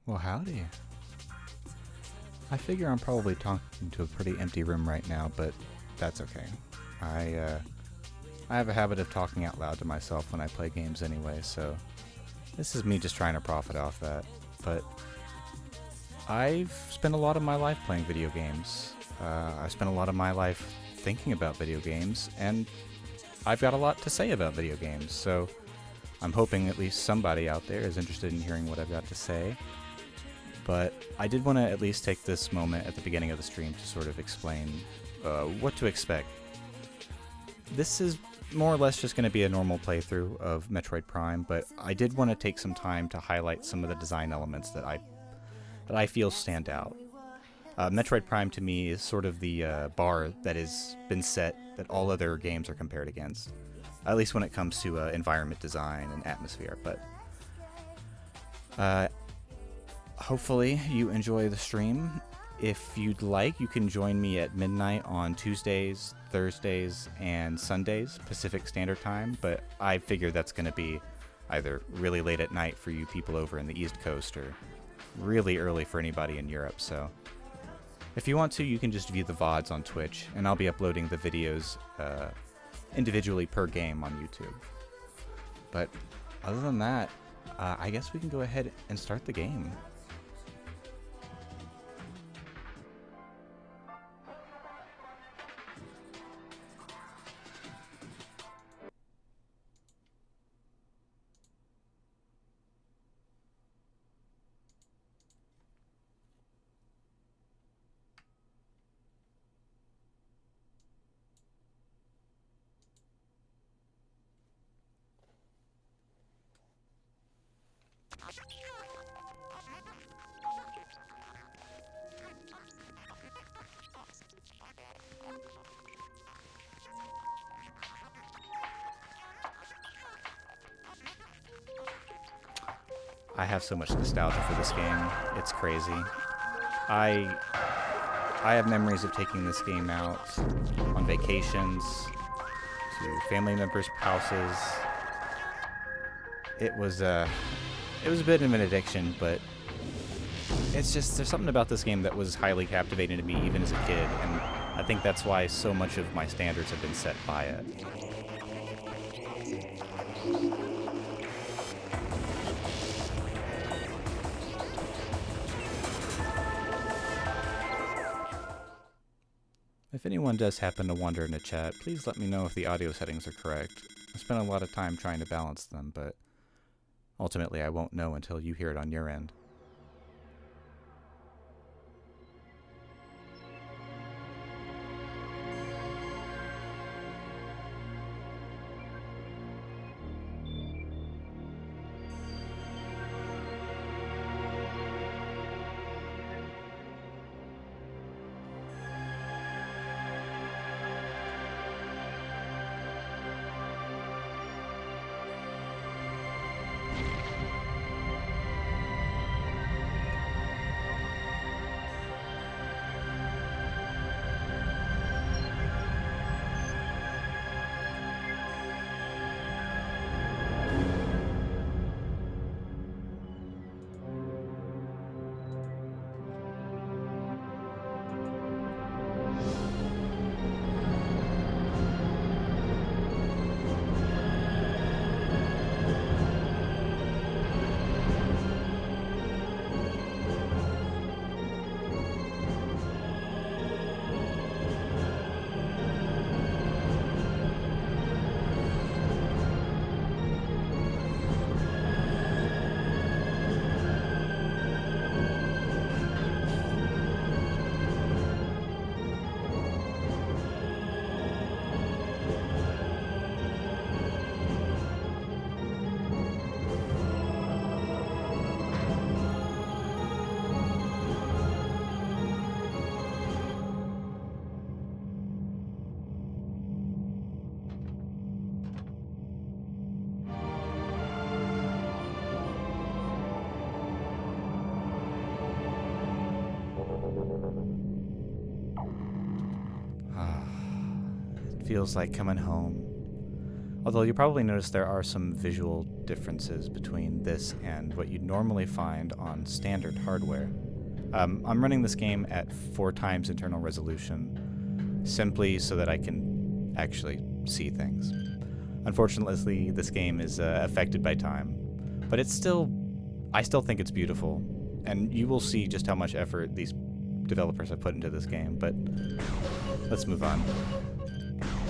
Well, howdy. I figure I'm probably talking to a pretty empty room right now, but that's okay. I have a habit of talking out loud to myself when I play games anyway, so this is me just trying to profit off that. But I've spent a lot of my life playing video games. I spent a lot of my life thinking about video games, and I've got a lot to say about video games, so I'm hoping at least somebody out there is interested in hearing what I've got to say. But I did want to at least take this moment at the beginning of the stream to sort of explain what to expect. This is more or less just going to be a normal playthrough of Metroid Prime, but I did want to take some time to highlight some of the design elements that I feel stand out. Metroid Prime to me is sort of the bar that has been set that all other games are compared against, at least when it comes to environment design and atmosphere. But hopefully you enjoy the stream. If you'd like, you can join me at midnight on Tuesdays, Thursdays, and Sundays, Pacific Standard Time, but I figure that's going to be either really late at night for you people over in the East Coast or really early for anybody in Europe. So if you want to, you can just view the VODs on Twitch, and I'll be uploading the videos individually per game on YouTube. But other than that, I guess we can go ahead and start the game. I have so much nostalgia for this game. It's crazy. I have memories of taking this game out on vacations, to family members' houses. It was a bit of an addiction, but it's just, there's something about this game that was highly captivating to me even as a kid, and I think that's why so much of my standards have been set by it. If anyone does happen to wonder in the chat, please let me know if the audio settings are correct. I spent a lot of time trying to balance them, but ultimately I won't know until you hear it on your end. Feels like coming home. Although you'll probably notice there are some visual differences between this and what you'd normally find on standard hardware. I'm running this game at 4 times internal resolution, simply so that I can actually see things. Unfortunately, this game is affected by time, but I still think it's beautiful, and you will see just how much effort these developers have put into this game, but let's move on.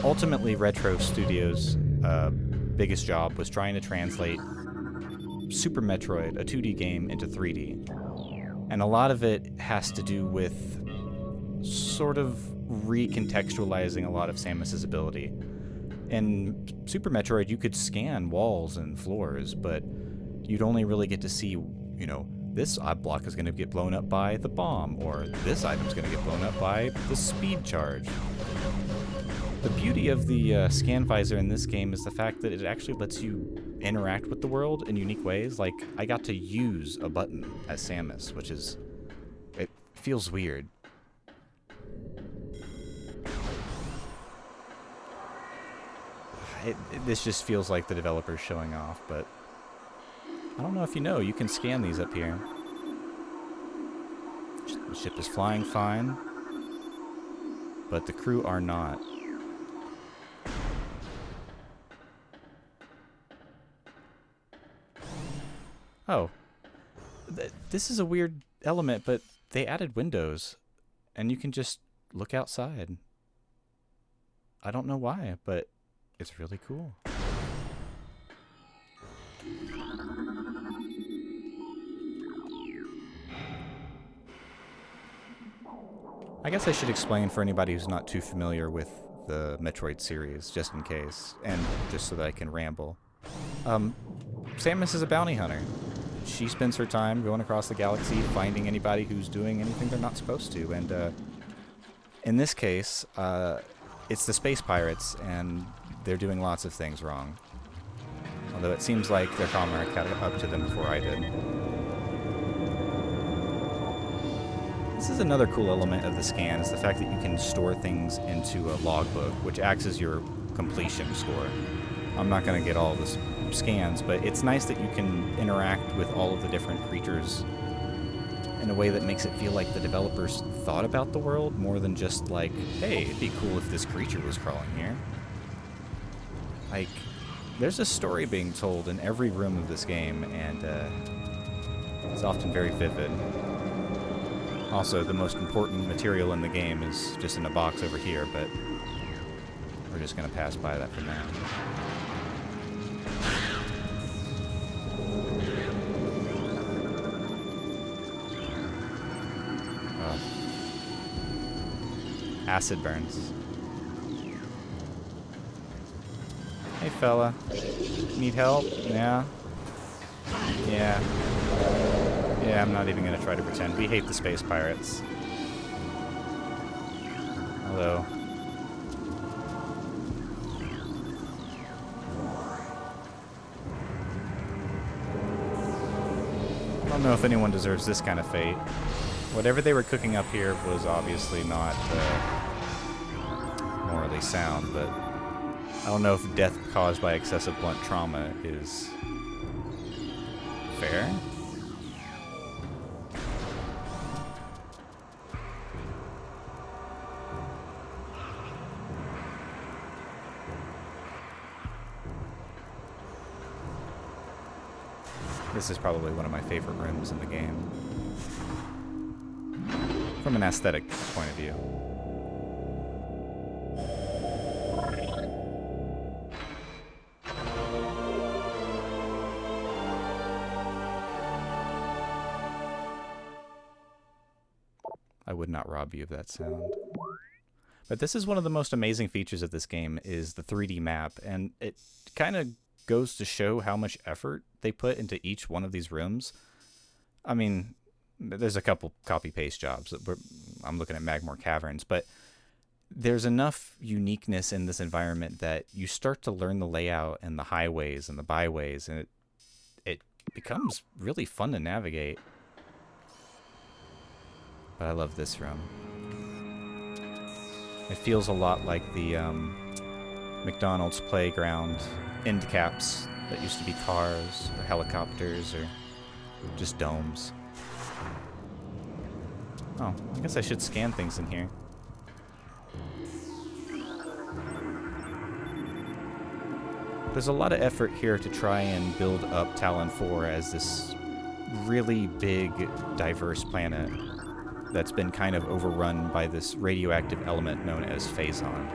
Ultimately, Retro Studios' biggest job was trying to translate Super Metroid, a 2D game, into 3D. And a lot of it has to do with sort of recontextualizing a lot of Samus's ability. In Super Metroid, you could scan walls and floors, but you'd only really get to see, you know, this block is going to get blown up by the bomb, or this item's going to get blown up by the speed charge. The beauty of the scan visor in this game is the fact that it actually lets you interact with the world in unique ways. Like, I got to use a button as Samus, which is... it feels weird. This just feels like the developer's showing off, but... I don't know if you know, you can scan these up here. The ship is flying fine, but the crew are not. Oh. This is a weird element, but they added windows, and you can just look outside. I don't know why, but it's really cool. I guess I should explain for anybody who's not too familiar with the Metroid series, just in case, and just so that I can ramble. Samus is a bounty hunter. She spends her time going across the galaxy, finding anybody who's doing anything they're not supposed to, and in this case, it's the space pirates, and they're doing lots of things wrong. Although it seems like their comrade caught up to them before I did. This is another cool element of the scan, is the fact that you can store things into a logbook, which acts as your completion score. I'm not going to get all the scans, but it's nice that you can interact with all of the different creatures in a way that makes it feel like the developers thought about the world more than just like, hey, it'd be cool if this creature was crawling here. Like, there's a story being told in every room of this game, and it's often very vivid. Also, the most important material in the game is just in a box over here, but we're just going to pass by that for now. Acid burns. Hey fella, need help? Yeah? Yeah. Yeah, I'm not even gonna try to pretend. We hate the space pirates. Hello. I don't know if anyone deserves this kind of fate. Whatever they were cooking up here was obviously not morally sound, but I don't know if death caused by excessive blunt trauma is fair. This is probably one of my favorite rooms in the game, from an aesthetic point of view. I would not rob you of that sound. But this is one of the most amazing features of this game, is the 3D map, and it kind of goes to show how much effort they put into each one of these rooms. I mean, there's a couple copy-paste jobs. I'm looking at Magmore Caverns, but there's enough uniqueness in this environment that you start to learn the layout and the highways and the byways, and it becomes really fun to navigate. But I love this room. It feels a lot like the McDonald's playground end caps that used to be cars or helicopters or just domes. Oh, I guess I should scan things in here. There's a lot of effort here to try and build up Talon 4 as this really big, diverse planet that's been kind of overrun by this radioactive element known as Phazon.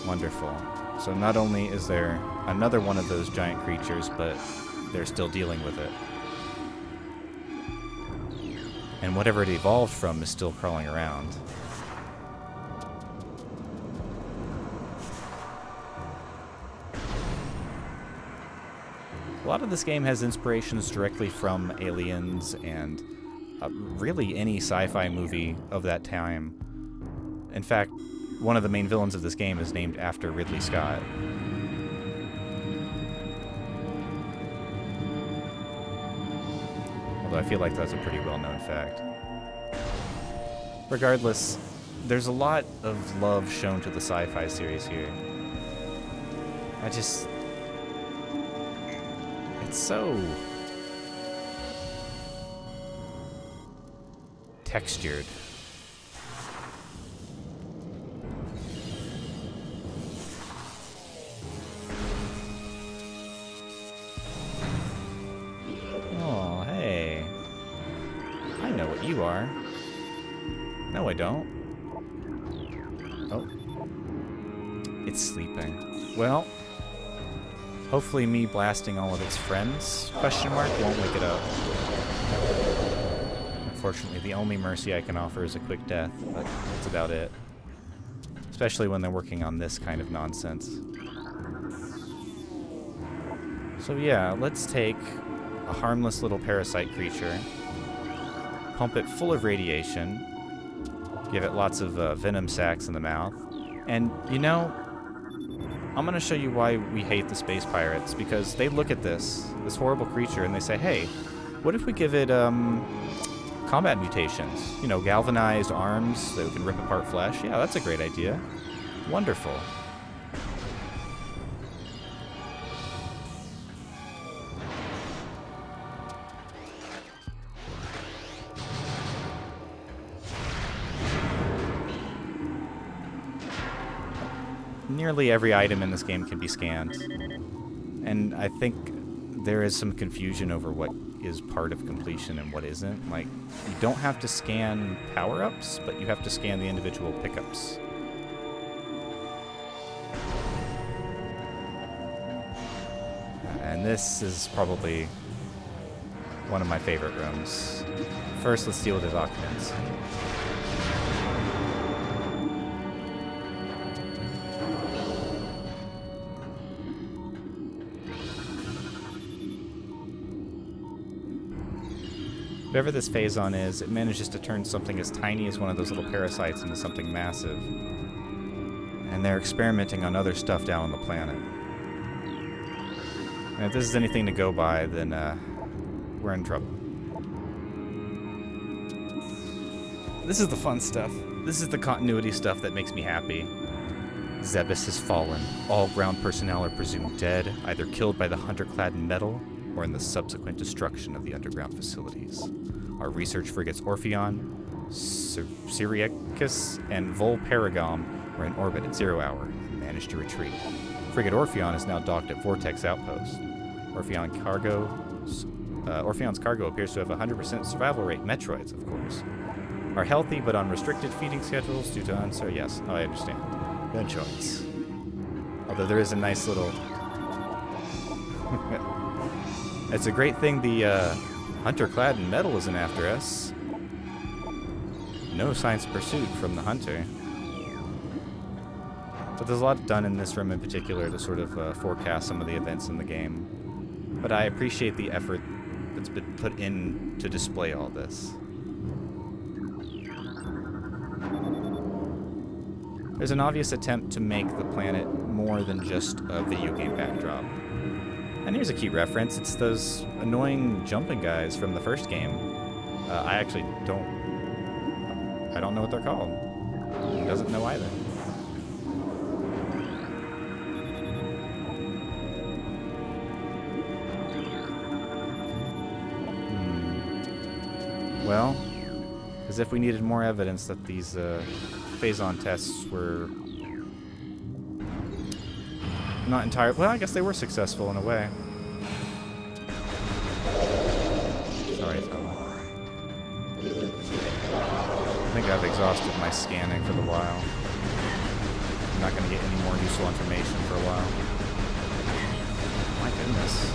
Wonderful. So not only is there another one of those giant creatures, but they're still dealing with it. And whatever it evolved from is still crawling around. A lot of this game has inspirations directly from Aliens and really any sci-fi movie of that time. In fact, one of the main villains of this game is named after Ridley Scott. Although I feel like that's a pretty well-known fact. Regardless, there's a lot of love shown to the sci-fi series here. It's so textured. Oh, hey. I know what you are. No, I don't. Oh. It's sleeping. Well, hopefully me blasting all of its friends, question mark, won't wake it up. Unfortunately, the only mercy I can offer is a quick death, but that's about it. Especially when they're working on this kind of nonsense. So yeah, let's take a harmless little parasite creature, pump it full of radiation, give it lots of venom sacs in the mouth, and you know, I'm going to show you why we hate the space pirates, because they look at this horrible creature, and they say, hey, what if we give it combat mutations? You know, galvanized arms that can rip apart flesh? Yeah, that's a great idea. Wonderful. Nearly every item in this game can be scanned, and I think there is some confusion over what is part of completion and what isn't. Like, you don't have to scan power-ups, but you have to scan the individual pickups. And this is probably one of my favorite rooms. First, let's deal with his occupants. Whatever this Phazon is, it manages to turn something as tiny as one of those little parasites into something massive. And they're experimenting on other stuff down on the planet. And if this is anything to go by, then we're in trouble. This is the fun stuff. This is the continuity stuff that makes me happy. Zebes has fallen. All ground personnel are presumed dead, either killed by the hunter-clad metal or in the subsequent destruction of the underground facilities. Our research frigates Orpheon, Syriacus, and Volparagam were in orbit at 0 hour and managed to retreat. Frigate Orpheon is now docked at Vortex Outpost. Orpheon's cargo appears to have a 100% survival rate. Metroids, of course. Are healthy but on restricted feeding schedules due to unsur. Yes, I understand. Metroids. Although there is a nice little... It's a great thing the hunter-clad in metal isn't after us. No signs of pursuit from the hunter. But there's a lot done in this room in particular to sort of forecast some of the events in the game. But I appreciate the effort that's been put in to display all this. There's an obvious attempt to make the planet more than just a video game backdrop. And here's a key reference. It's those annoying jumping guys from the first game. I actually don't... I don't know what they're called. He doesn't know either. Well, as if we needed more evidence that these phase-on tests were not entirely... Well, I guess they were successful in a way. Sorry, fella. I think I've exhausted my scanning for the while. I'm not going to get any more useful information for a while. My goodness.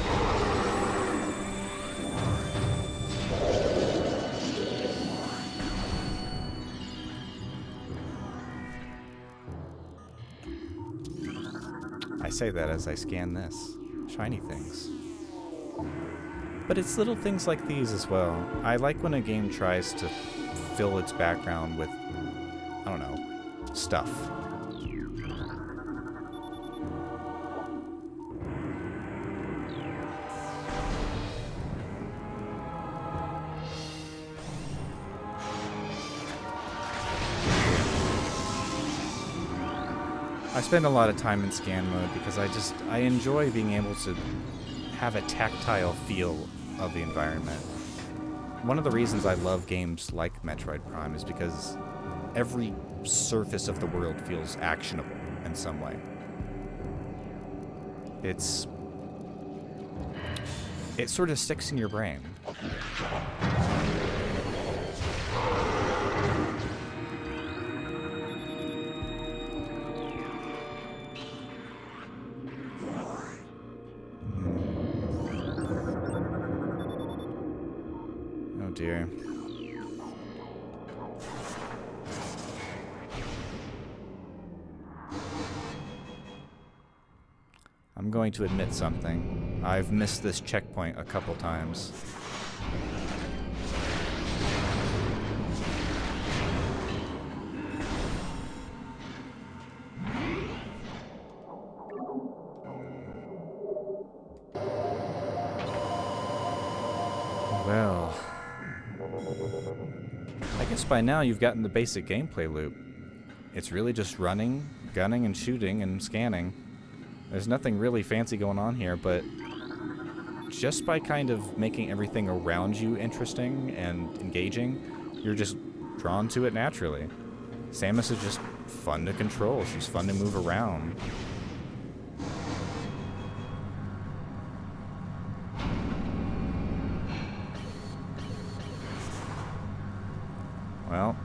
I say that as I scan this. Shiny things. But it's little things like these as well. I like when a game tries to fill its background with, I don't know, stuff. I spend a lot of time in scan mode because I enjoy being able to have a tactile feel of the environment. One of the reasons I love games like Metroid Prime is because every surface of the world feels actionable in some way. It sort of sticks in your brain. Dear. I'm going to admit something. I've missed this checkpoint a couple times. Well, I guess by now you've gotten the basic gameplay loop. It's really just running, gunning, and shooting, and scanning. There's nothing really fancy going on here, but just by kind of making everything around you interesting and engaging, you're just drawn to it naturally. Samus is just fun to control. She's fun to move around. Well,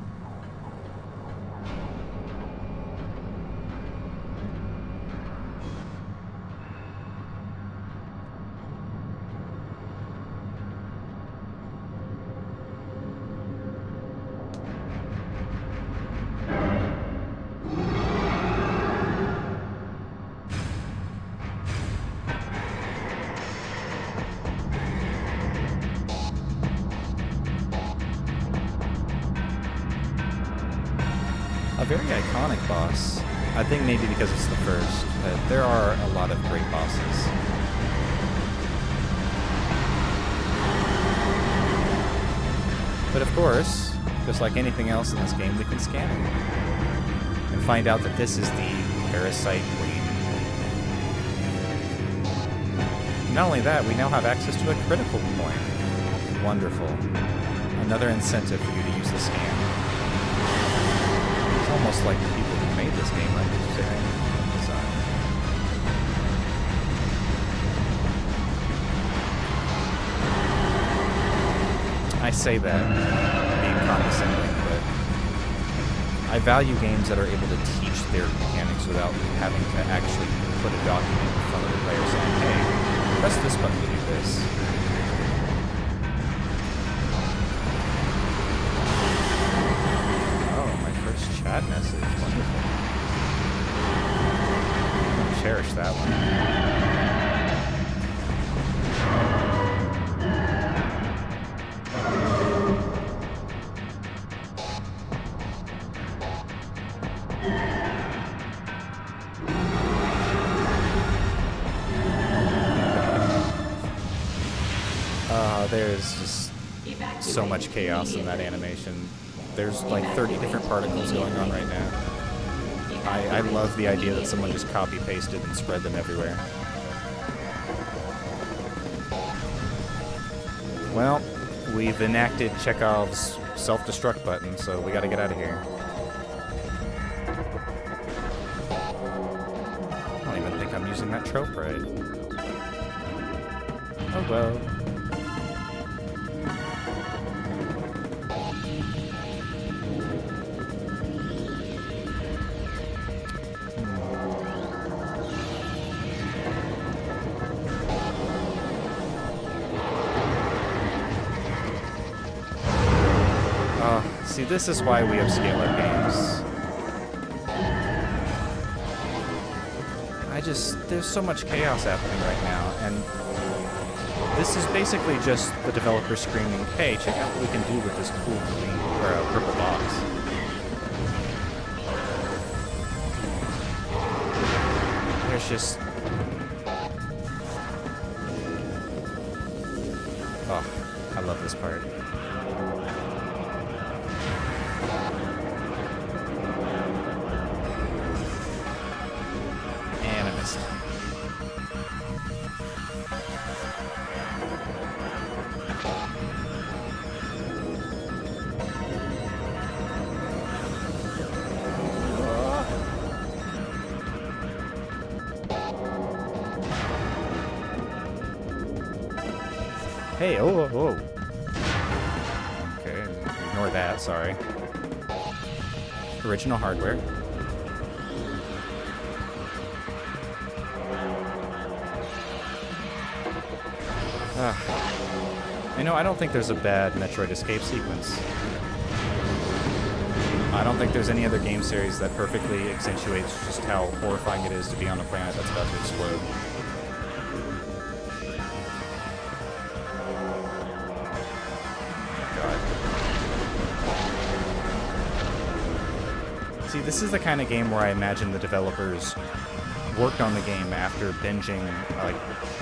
a very iconic boss. I think maybe because it's the first. There are a lot of great bosses. But of course, just like anything else in this game, we can scan it and find out that this is the Parasite Queen. Not only that, we now have access to a critical point. Wonderful. Another incentive for you to use the scan. It's almost like the people who made this game understand design. I say that being condescending, but I value games that are able to teach their mechanics without having to actually put a document in front of the player saying, hey, press this button to do this. Chat message, wonderful. I'm gonna cherish that one. There's just so much chaos in that animation. There's like 30 different particles going on right now. I love the idea that someone just copy-pasted and spread them everywhere. Well, we've enacted Chekhov's self-destruct button, so we gotta get out of here. I don't even think I'm using that trope right. Oh well. See, this is why we upscale our games. There's so much chaos happening right now, and this is basically just the developer screaming, hey, check out what we can do with this cool green, or purple box. There's just... Oh, I love this part. Hey, oh. Okay, ignore that, sorry. Original hardware. You know, I don't think there's a bad Metroid escape sequence. I don't think there's any other game series that perfectly accentuates just how horrifying it is to be on a planet that's about to explode. See, this is the kind of game where I imagine the developers worked on the game after binging like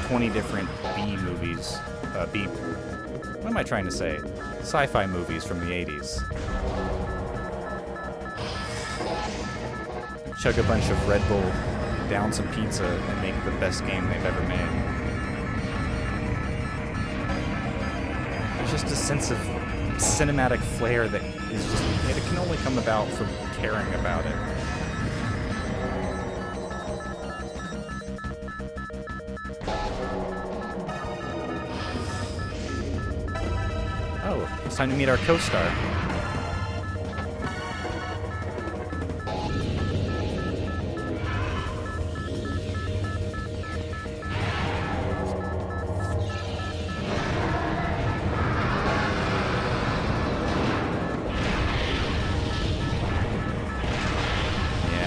20 different B movies. What am I trying to say? Sci-fi movies from the 80s. Chug a bunch of Red Bull, down some pizza, and make the best game they've ever made. There's just a sense of cinematic flair that is just, it can only come about from caring about it. Oh, it's time to meet our co-star.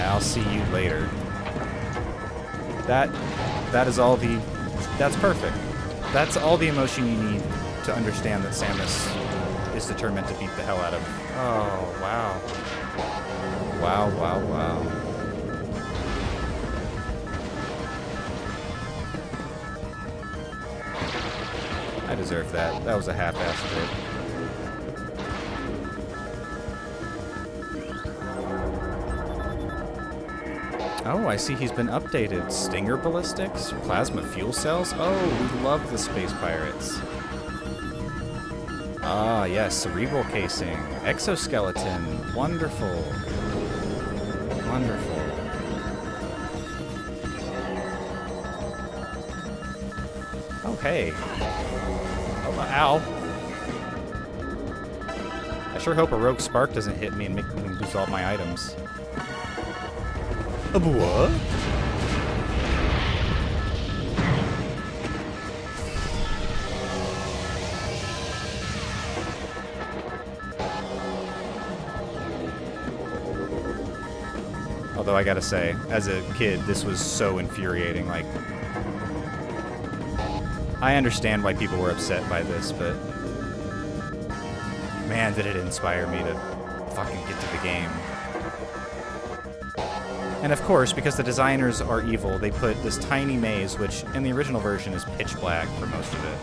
I'll see you later. That's perfect. That's all the emotion you need to understand that Samus is determined to beat the hell out of. Oh, wow. Wow. I deserve that. That was a half-assed bit. Oh, I see he's been updated. Stinger ballistics? Plasma fuel cells? Oh, we love the space pirates. Ah, yes, cerebral casing. Exoskeleton. Wonderful. Wonderful. Oh, hey. Oh, ow. I sure hope a rogue spark doesn't hit me and make me lose all my items. What? Although I gotta say, as a kid, this was so infuriating. Like, I understand why people were upset by this, but man, did it inspire me to fucking get to the game. And of course, because the designers are evil, they put this tiny maze, which in the original version is pitch black for most of it.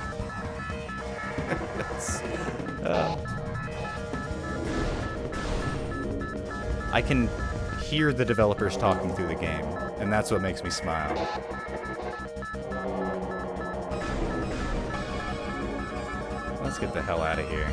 I can hear the developers talking through the game, and that's what makes me smile. Let's get the hell out of here.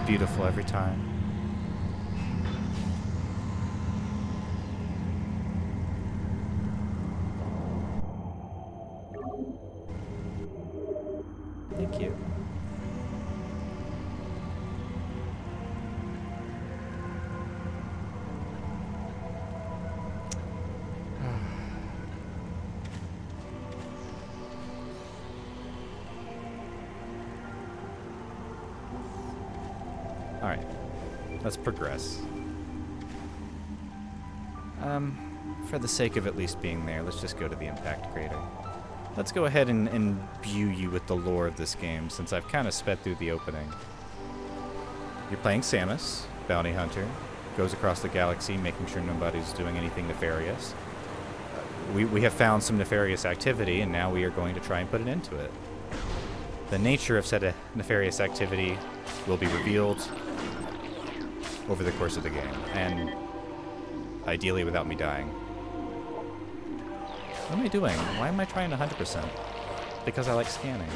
Beautiful every time. Thank you. Alright, let's progress. For the sake of at least being there, let's just go to the impact crater. Let's go ahead and imbue you with the lore of this game, since I've kind of sped through the opening. You're playing Samus, bounty hunter, goes across the galaxy making sure nobody's doing anything nefarious. We have found some nefarious activity, and now we are going to try and put an end to it. The nature of said nefarious activity will be revealed over the course of the game, and ideally without me dying. What am I doing? Why am I trying 100%? Because I like scanning.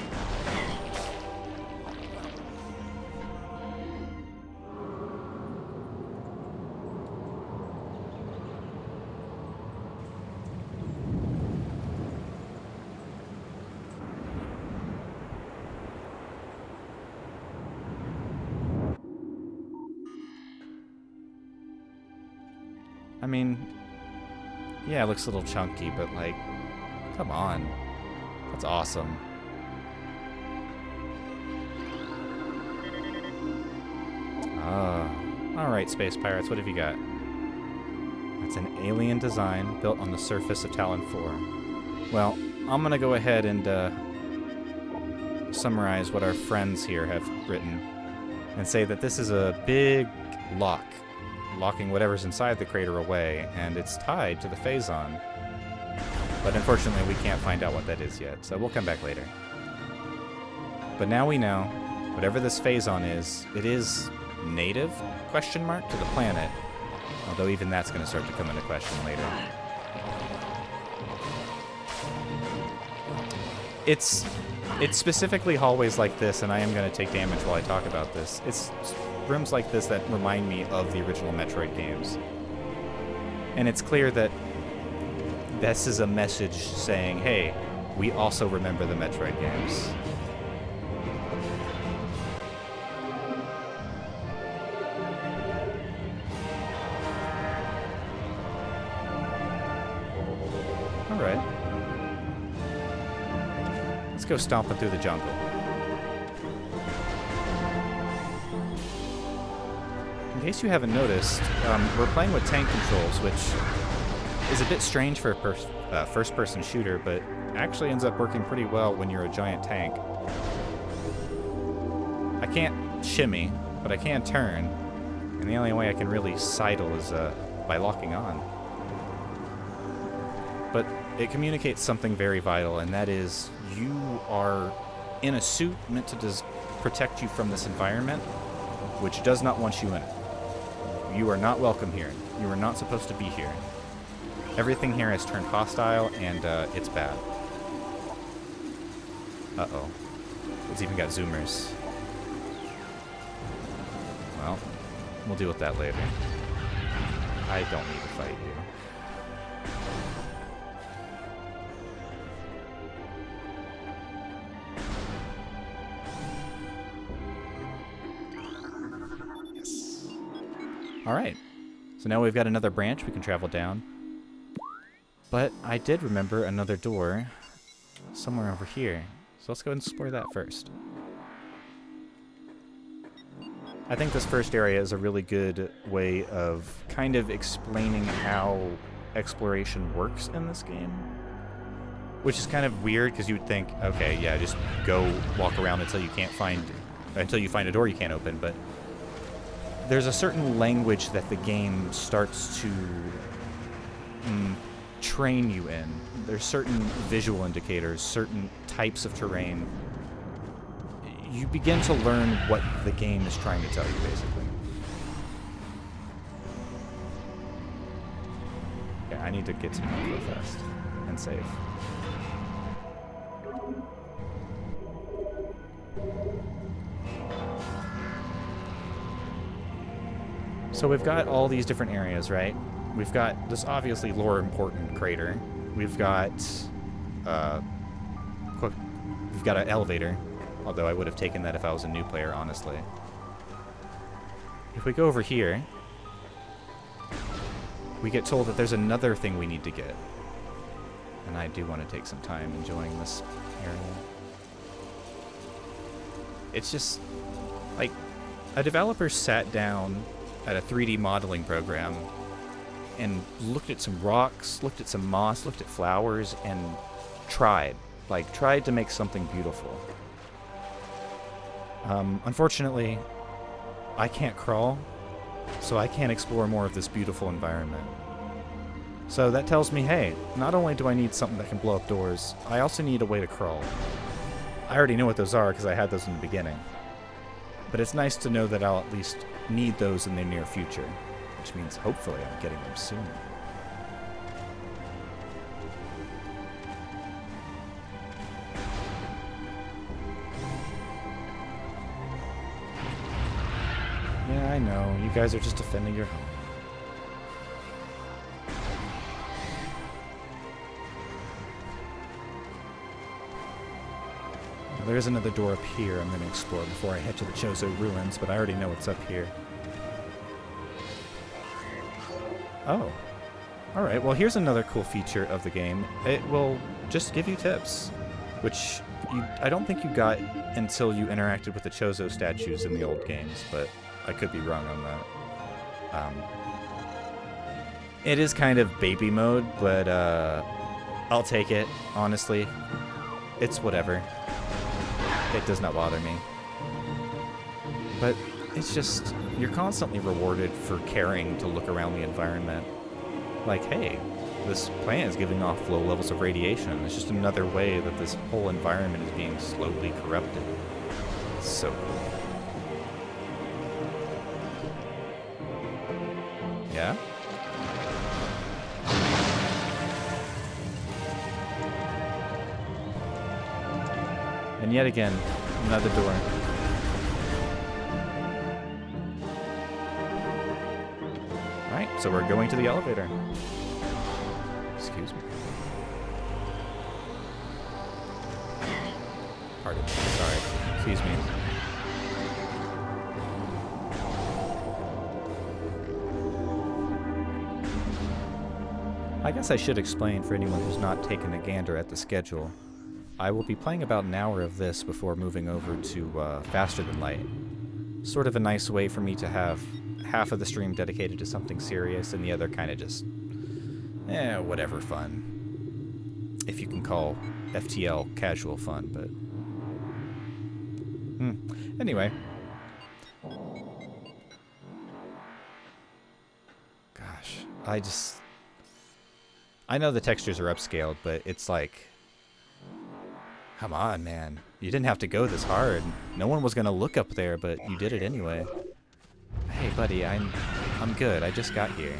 I mean, yeah, it looks a little chunky, but like, come on. That's awesome. Alright, Space Pirates, what have you got? That's an alien design built on the surface of Talon 4. Well, I'm gonna go ahead and summarize what our friends here have written and say that this is a big lock, locking whatever's inside the crater away, and it's tied to the Phazon. But unfortunately, we can't find out what that is yet, so we'll come back later. But now we know, whatever this Phazon is, it is native, question mark, to the planet, although even that's going to start to come into question later. It's specifically hallways like this, and I am going to take damage while I talk about this. It's rooms like this that remind me of the original Metroid games. And it's clear that this is a message saying, hey, we also remember the Metroid games. Alright. Let's go stomping through the jungle. In case you haven't noticed, we're playing with tank controls, which is a bit strange for a first-person shooter, but actually ends up working pretty well when you're a giant tank. I can't shimmy, but I can turn, and the only way I can really sidle is by locking on. But it communicates something very vital, and that is you are in a suit meant to protect you from this environment, which does not want you in it. You are not welcome here. You are not supposed to be here. Everything here has turned hostile, and it's bad. Uh-oh. It's even got zoomers. Well, we'll deal with that later. I don't need to fight you. Yes. Alright. So now we've got another branch we can travel down. But I did remember another door somewhere over here. So let's go and explore that first. I think this first area is a really good way of kind of explaining how exploration works in this game. Which is kind of weird, because you would think, okay, yeah, just go walk around until you find a door you can't open, but there's a certain language that the game starts to train you in. There's certain visual indicators, certain types of terrain. You begin to learn what the game is trying to tell you, basically. Yeah, I need to get some help real fast and save. So we've got all these different areas, right? We've got this obviously lore important crater. We've got an elevator, although I would have taken that if I was a new player, honestly. If we go over here, we get told that there's another thing we need to get. And I do want to take some time enjoying this area. It's just, like, a developer sat down at a 3D modeling program and looked at some rocks, looked at some moss, looked at flowers, and tried to make something beautiful. Unfortunately, I can't crawl, so I can't explore more of this beautiful environment. So that tells me, hey, not only do I need something that can blow up doors, I also need a way to crawl. I already know what those are because I had those in the beginning. But it's nice to know that I'll at least need those in the near future, which means hopefully I'm getting them soon. Yeah, I know. You guys are just defending your home. Now, there is another door up here I'm going to explore before I head to the Chozo ruins, but I already know what's up here. Oh. Alright, well here's another cool feature of the game. It will just give you tips, which I don't think you got until you interacted with the Chozo statues in the old games, but I could be wrong on that. It is kind of baby mode, but I'll take it, honestly. It's whatever. It does not bother me. But it's just, you're constantly rewarded for caring to look around the environment. Like, hey, this plant is giving off low levels of radiation. It's just another way that this whole environment is being slowly corrupted. It's so cool. Yeah? And yet again, another door. Alright, so we're going to the elevator. Excuse me. Pardon me. Sorry. Excuse me. I guess I should explain for anyone who's not taken a gander at the schedule. I will be playing about an hour of this before moving over to Faster Than Light. Sort of a nice way for me to have half of the stream dedicated to something serious and the other kind of just, whatever fun. If you can call FTL casual fun, but... Anyway. Gosh. I know the textures are upscaled, but it's like, come on, man. You didn't have to go this hard. No one was gonna look up there, but you did it anyway. Hey, buddy, I'm good. I just got here.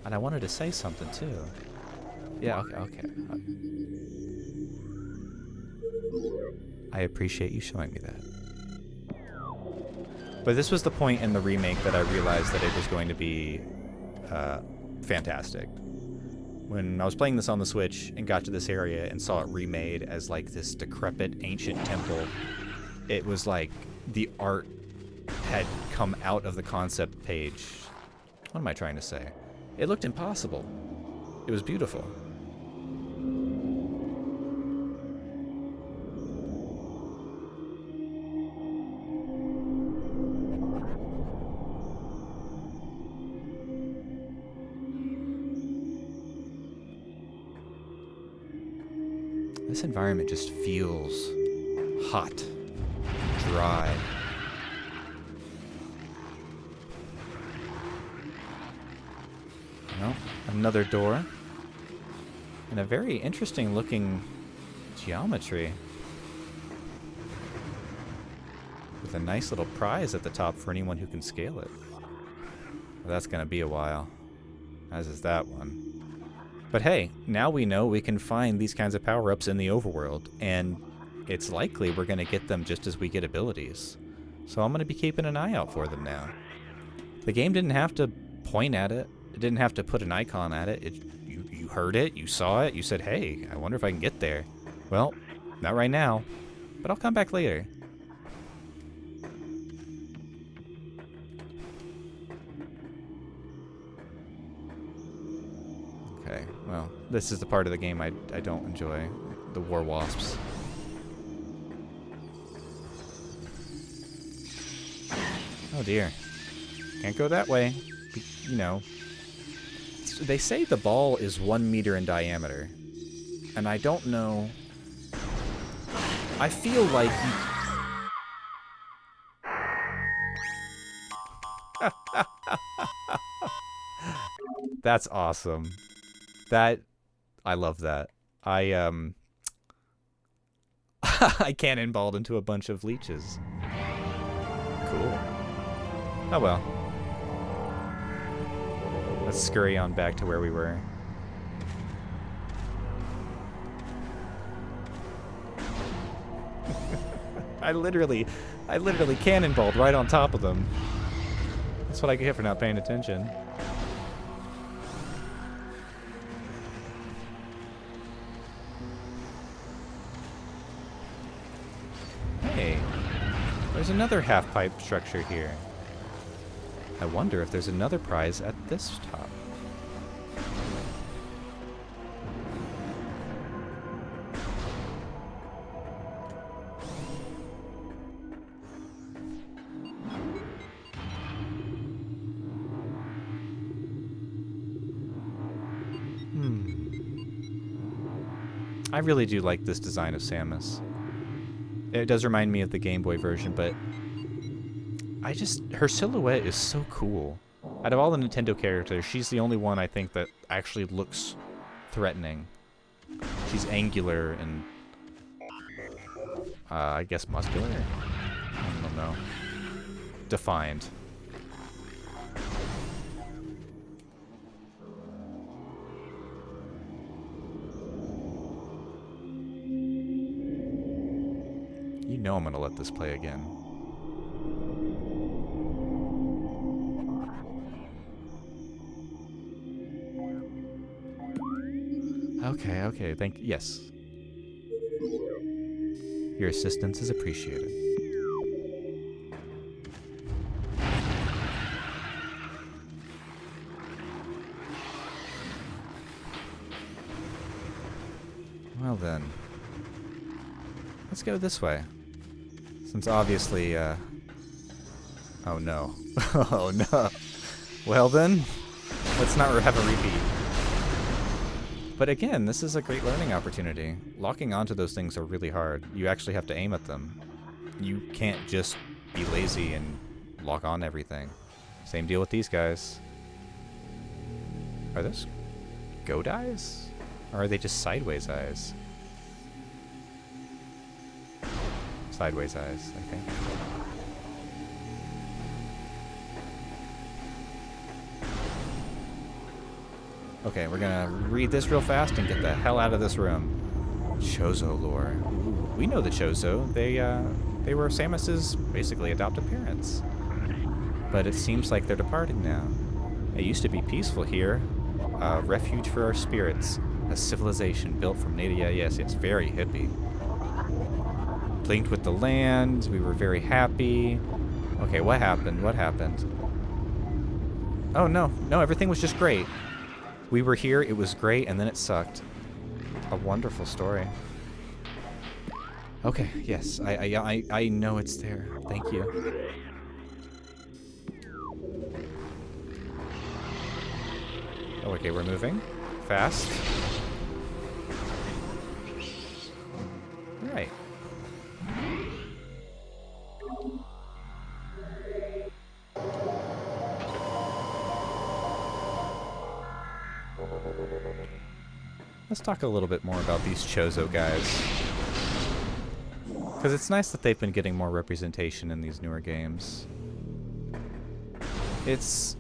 And I wanted to say something, too. Yeah, okay. I appreciate you showing me that. But this was the point in the remake that I realized that it was going to be fantastic. When I was playing this on the Switch and got to this area and saw it remade as like this decrepit ancient temple, it was like the art had come out of the concept page. What am I trying to say? It looked impossible. It was beautiful. This environment just feels hot, dry. Well, another door. And a very interesting looking geometry. With a nice little prize at the top for anyone who can scale it. Well, that's gonna be a while. As is that one. But hey, now we know we can find these kinds of power-ups in the overworld, and it's likely we're going to get them just as we get abilities. So I'm going to be keeping an eye out for them now. The game didn't have to point at it. It didn't have to put an icon at it. You heard it, you saw it, you said, hey, I wonder if I can get there. Well, not right now, but I'll come back later. Okay, well, this is the part of the game I don't enjoy. The war wasps. Oh dear. Can't go that way. You know. They say the ball is 1 meter in diameter. And I don't know. I feel like you... That's awesome. I love that. I cannonballed into a bunch of leeches. Cool. Oh well. Let's scurry on back to where we were. I literally cannonballed right on top of them. That's what I get for not paying attention. Hey, there's another half-pipe structure here. I wonder if there's another prize at this top. I really do like this design of Samus. It does remind me of the Game Boy version, but her silhouette is so cool. Out of all the Nintendo characters, she's the only one I think that actually looks threatening. She's angular and, I guess muscular? I don't know. Defined. You know I'm gonna let this play again. Okay, yes. Your assistance is appreciated. Well then. Let's go this way. Since obviously, oh no. Oh no. Well then, let's not have a repeat. But again, this is a great learning opportunity. Locking onto those things are really hard. You actually have to aim at them. You can't just be lazy and lock on everything. Same deal with these guys. Are those goat eyes? Or are they just sideways eyes? Sideways eyes, I think. Okay, we're gonna read this real fast and get the hell out of this room. Chozo lore. Ooh, we know the Chozo. They were Samus's basically adopted parents. But it seems like they're departing now. It used to be peaceful here. A refuge for our spirits. A civilization built from native... Yes, very hippie. Linked with the land. We were very happy. Okay, what happened? What happened? Oh, no. No, everything was just great. We were here, it was great, and then it sucked. A wonderful story. Okay, yes, I know it's there. Thank you. Oh, okay, we're moving. Fast. Alright. Let's talk a little bit more about these Chozo guys. Because it's nice that they've been getting more representation in these newer games. It's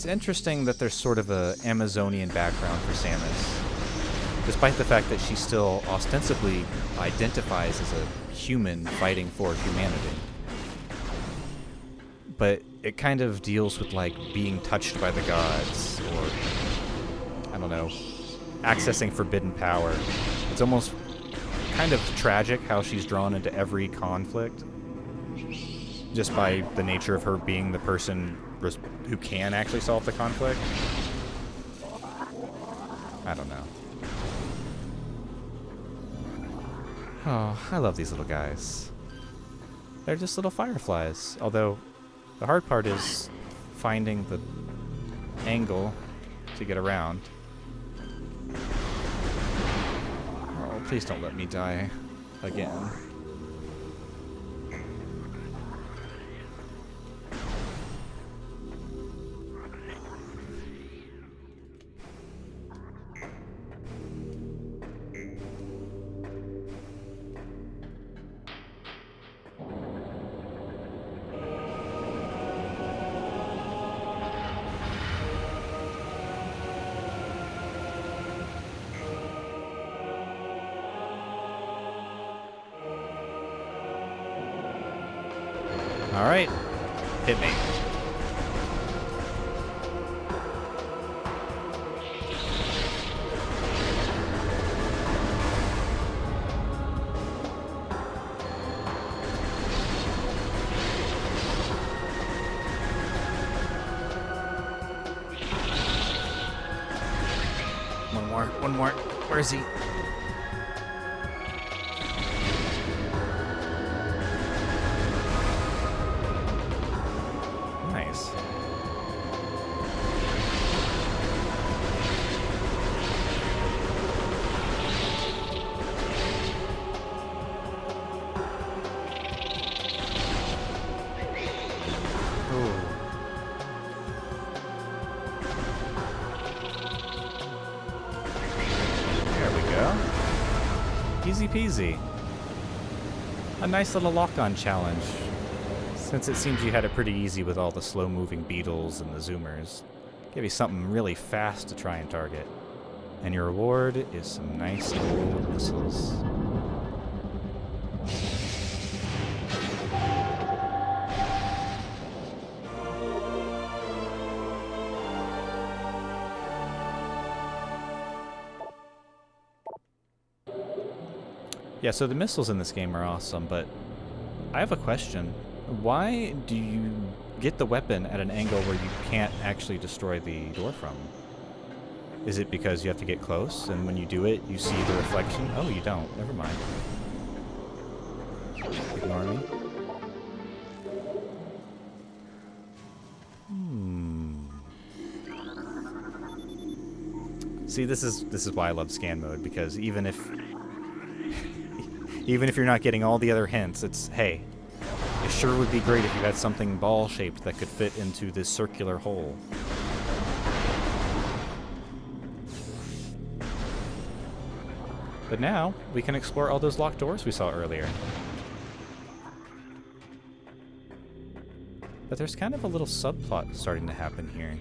interesting that there's sort of a Amazonian background for Samus, despite the fact that she still ostensibly identifies as a human fighting for humanity. But it kind of deals with, like, being touched by the gods, or, I don't know, accessing forbidden power. It's almost kind of tragic how she's drawn into every conflict, just by the nature of her being the person who can actually solve the conflict. I don't know. Oh, I love these little guys. They're just little fireflies, although the hard part is finding the angle to get around. Oh, please don't let me die again. Alright, hit me. One more. Where is he? Nice. Ooh. There we go. Easy peasy. A nice little lock-on challenge. Since it seems you had it pretty easy with all the slow-moving beetles and the zoomers, give you something really fast to try and target. And your reward is some nice old missiles. Yeah, so the missiles in this game are awesome, but I have a question. Why do you get the weapon at an angle where you can't actually destroy the door from? Is it because you have to get close, and when you do it, you see the reflection? Oh, you don't. Never mind. Ignore me. See, this is why I love scan mode, because even if you're not getting all the other hints, it's, hey, it sure would be great if you had something ball-shaped that could fit into this circular hole. But now, we can explore all those locked doors we saw earlier. But there's kind of a little subplot starting to happen here.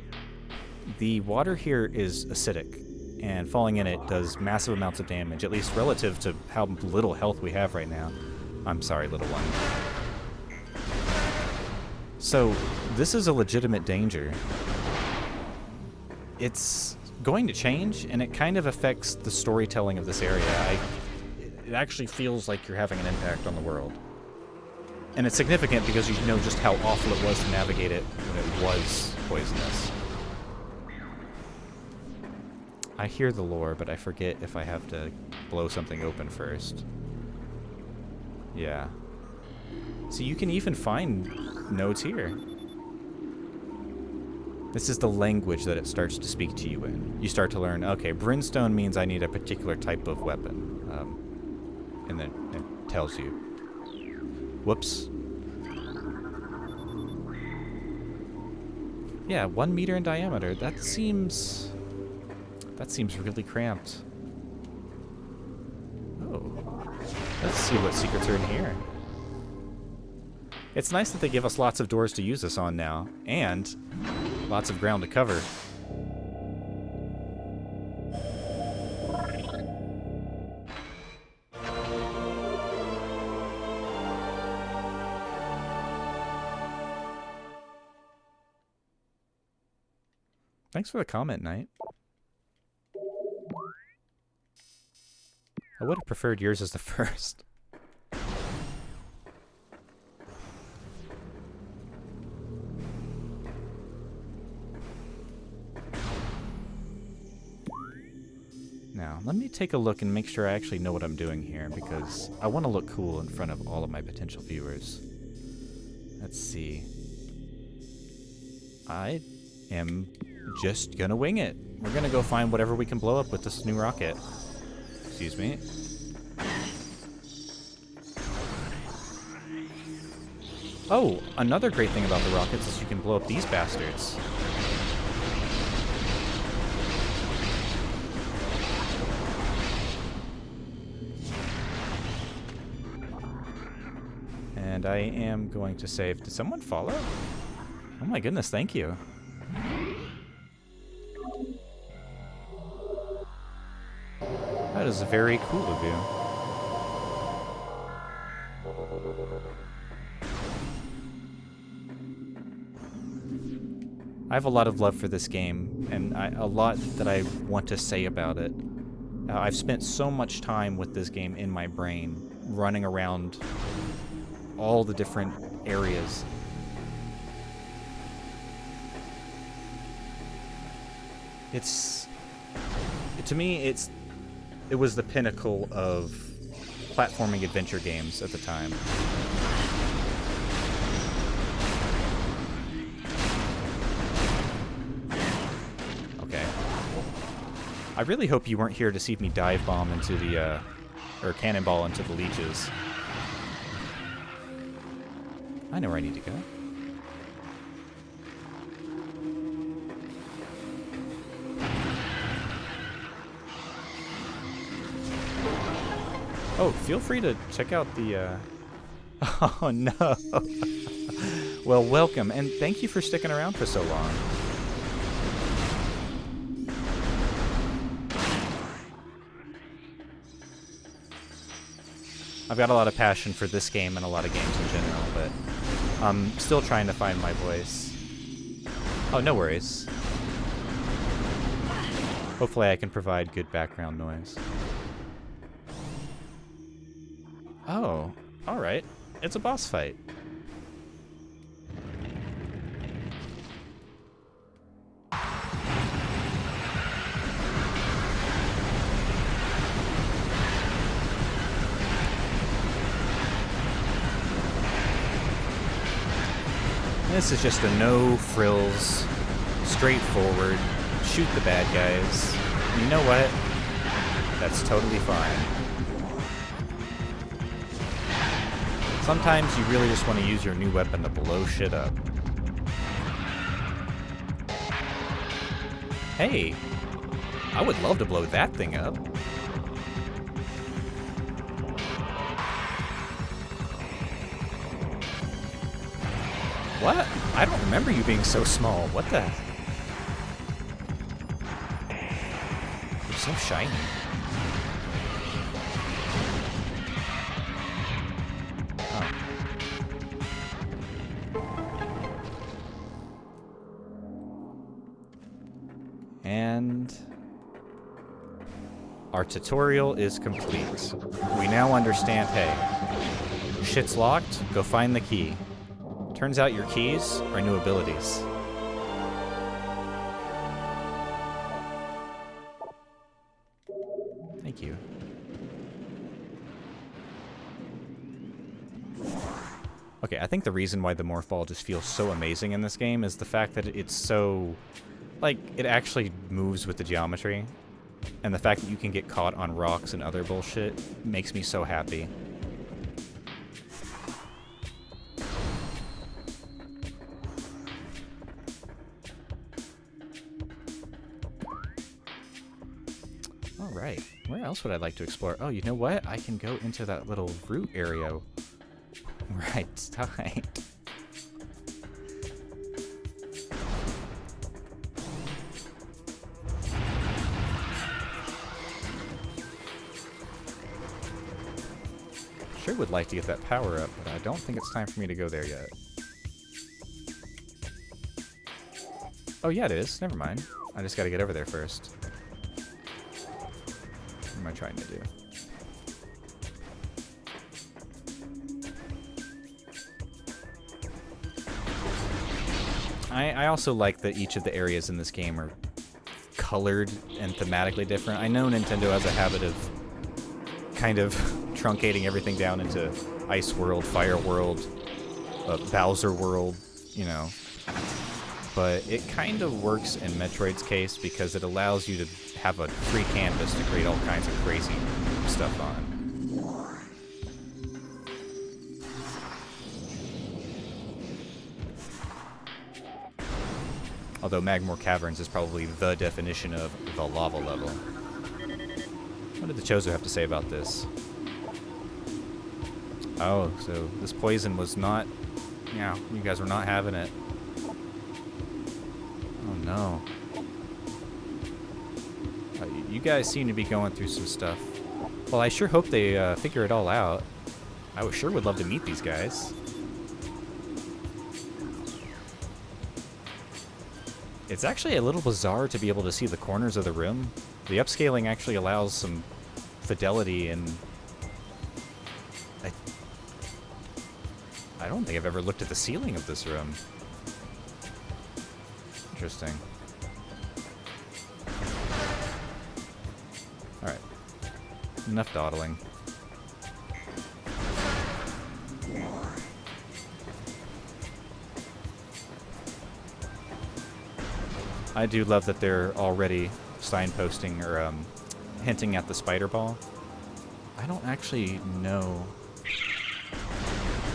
The water here is acidic, and falling in it does massive amounts of damage, at least relative to how little health we have right now. I'm sorry, little one. So, this is a legitimate danger. It's going to change, and it kind of affects the storytelling of this area. It actually feels like you're having an impact on the world. And it's significant because you know just how awful it was to navigate it when it was poisonous. I hear the lore, but I forget if I have to blow something open first. Yeah. So you can even find notes here. This is the language that it starts to speak to you in. You start to learn, okay, brimstone means I need a particular type of weapon. And then it tells you. Whoops. Yeah, 1 meter in diameter. That seems really cramped. Oh. Let's see what secrets are in here. It's nice that they give us lots of doors to use this on now, and lots of ground to cover. Thanks for the comment, Knight. I would have preferred yours as the first. Now, let me take a look and make sure I actually know what I'm doing here, because I want to look cool in front of all of my potential viewers. Let's see. I am just gonna wing it. We're gonna go find whatever we can blow up with this new rocket. Excuse me. Oh, another great thing about the rockets is you can blow up these bastards. And I am going to save. Did someone follow? Oh my goodness, thank you. That is very cool of you. I have a lot of love for this game, and a lot that I want to say about it. I've spent so much time with this game in my brain, running around all the different areas. To me, it was the pinnacle of platforming adventure games at the time. Okay. I really hope you weren't here to see me dive bomb into the, or cannonball into the leeches. I know where I need to go. Oh, feel free to check out the, Oh, no. Well, welcome, and thank you for sticking around for so long. I've got a lot of passion for this game and a lot of games in general, but I'm still trying to find my voice. Oh, no worries. Hopefully I can provide good background noise. Oh, alright. It's a boss fight. This is just a no-frills, straightforward, shoot the bad guys. And you know what? That's totally fine. Sometimes you really just want to use your new weapon to blow shit up. Hey, I would love to blow that thing up. What? I don't remember you being so small. What the? You're so shiny. Oh. And our tutorial is complete. We now understand, hey, shit's locked, go find the key. Turns out your keys are new abilities. Thank you. Okay, I think the reason why the morph ball just feels so amazing in this game is the fact that it's so... like, it actually moves with the geometry. And the fact that you can get caught on rocks and other bullshit makes me so happy. Alright, where else would I like to explore? Oh, you know what? I can go into that little root area. Right, tight. Sure would like to get that power up, but I don't think it's time for me to go there yet. Oh yeah, it is. Never mind. I just gotta get over there first. What am I trying to do? I also like that each of the areas in this game are colored and thematically different. I know Nintendo has a habit of kind of truncating everything down into Ice World, Fire World, Bowser World, you know. But it kind of works in Metroid's case because it allows you to have a free canvas to create all kinds of crazy stuff on. Although Magmore Caverns is probably the definition of the lava level. What did the Chozo have to say about this? Oh, so this poison was not... yeah, you guys were not having it. Oh no. You guys seem to be going through some stuff. Well, I sure hope they figure it all out. I sure would love to meet these guys. It's actually a little bizarre to be able to see the corners of the room. The upscaling actually allows some fidelity, and I don't think I've ever looked at the ceiling of this room. Interesting. Alright. Enough dawdling. I do love that they're already signposting or hinting at the spider ball. I don't actually know.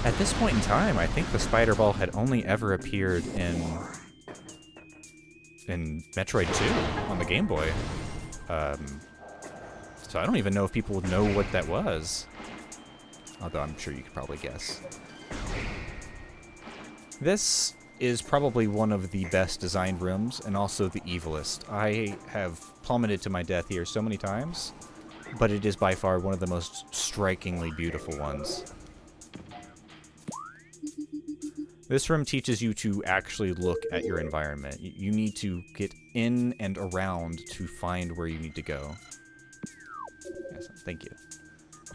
At this point in time, I think the spider ball had only ever appeared in Metroid 2 on the Game Boy. So I don't even know if people would know what that was. Although I'm sure you could probably guess. This is probably one of the best designed rooms, and also the evilest. I have plummeted to my death here so many times, but it is by far one of the most strikingly beautiful ones. This room teaches you to actually look at your environment. You need to get in and around to find where you need to go. Yes, thank you.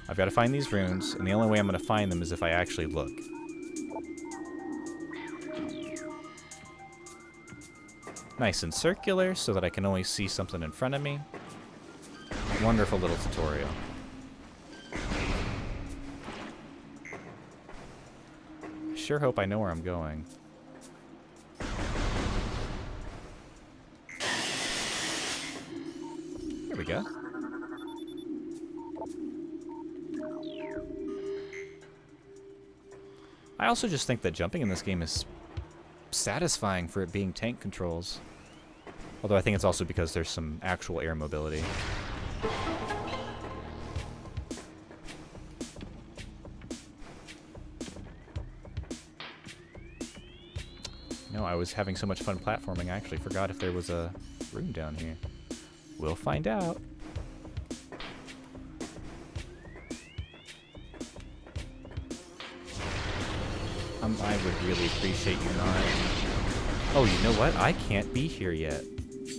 I've got to find these runes, and the only way I'm going to find them is if I actually look. Nice and circular, so that I can always see something in front of me. Wonderful little tutorial. Sure hope I know where I'm going. There we go. I also just think that jumping in this game is satisfying for it being tank controls. Although I think it's also because there's some actual air mobility. No, I was having so much fun platforming, I actually forgot if there was a room down here. We'll find out. I would really appreciate you not... Oh, you know what? I can't be here yet.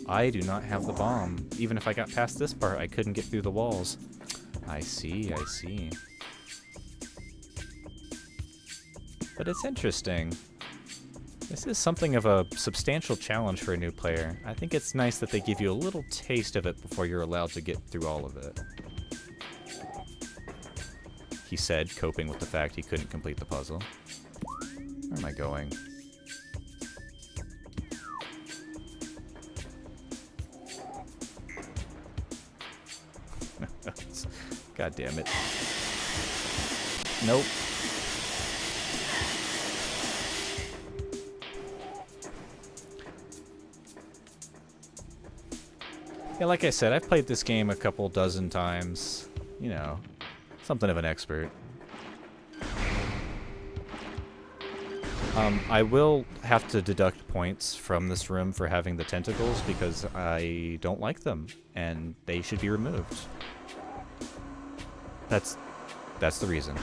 I do not have the bomb. Even if I got past this part, I couldn't get through the walls. I see, I see. But it's interesting. This is something of a substantial challenge for a new player. I think it's nice that they give you a little taste of it before you're allowed to get through all of it. He said, coping with the fact he couldn't complete the puzzle. Where am I going? God damn it. Nope. Yeah, like I said, I've played this game a couple dozen times. You know, something of an expert. I will have to deduct points from this room for having the tentacles because I don't like them, and they should be removed. That's the reason.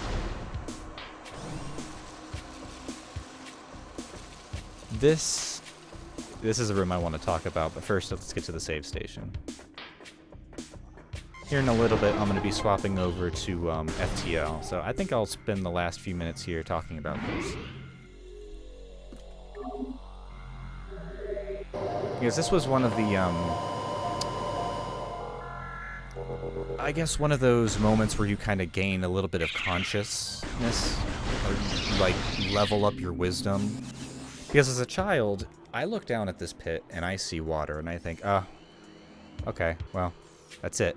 This is a room I want to talk about, but first let's get to the save station. Here in a little bit, I'm going to be swapping over to FTL, so I think I'll spend the last few minutes here talking about this. Because this was one of the, I guess one of those moments where you kind of gain a little bit of consciousness, or like level up your wisdom. Because as a child, I look down at this pit and I see water and I think, okay, well, that's it.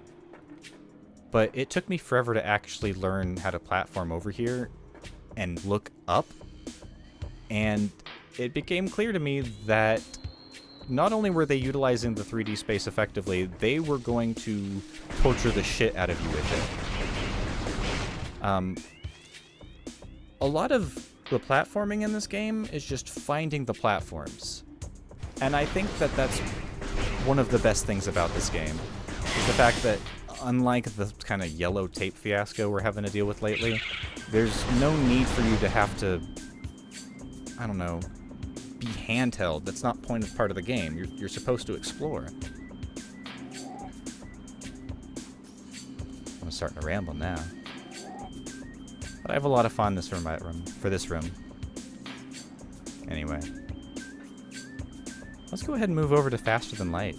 But it took me forever to actually learn how to platform over here and look up. And it became clear to me that not only were they utilizing the 3D space effectively, they were going to torture the shit out of you with it. A lot of the platforming in this game is just finding the platforms. And I think that that's one of the best things about this game, is the fact that unlike the kind of yellow tape fiasco we're having to deal with lately, there's no need for you to have to, I don't know, be handheld. That's not part of the game. You're supposed to explore. I'm starting to ramble now. But I have a lot of fondness for this room. Anyway. Let's go ahead and move over to Faster Than Light.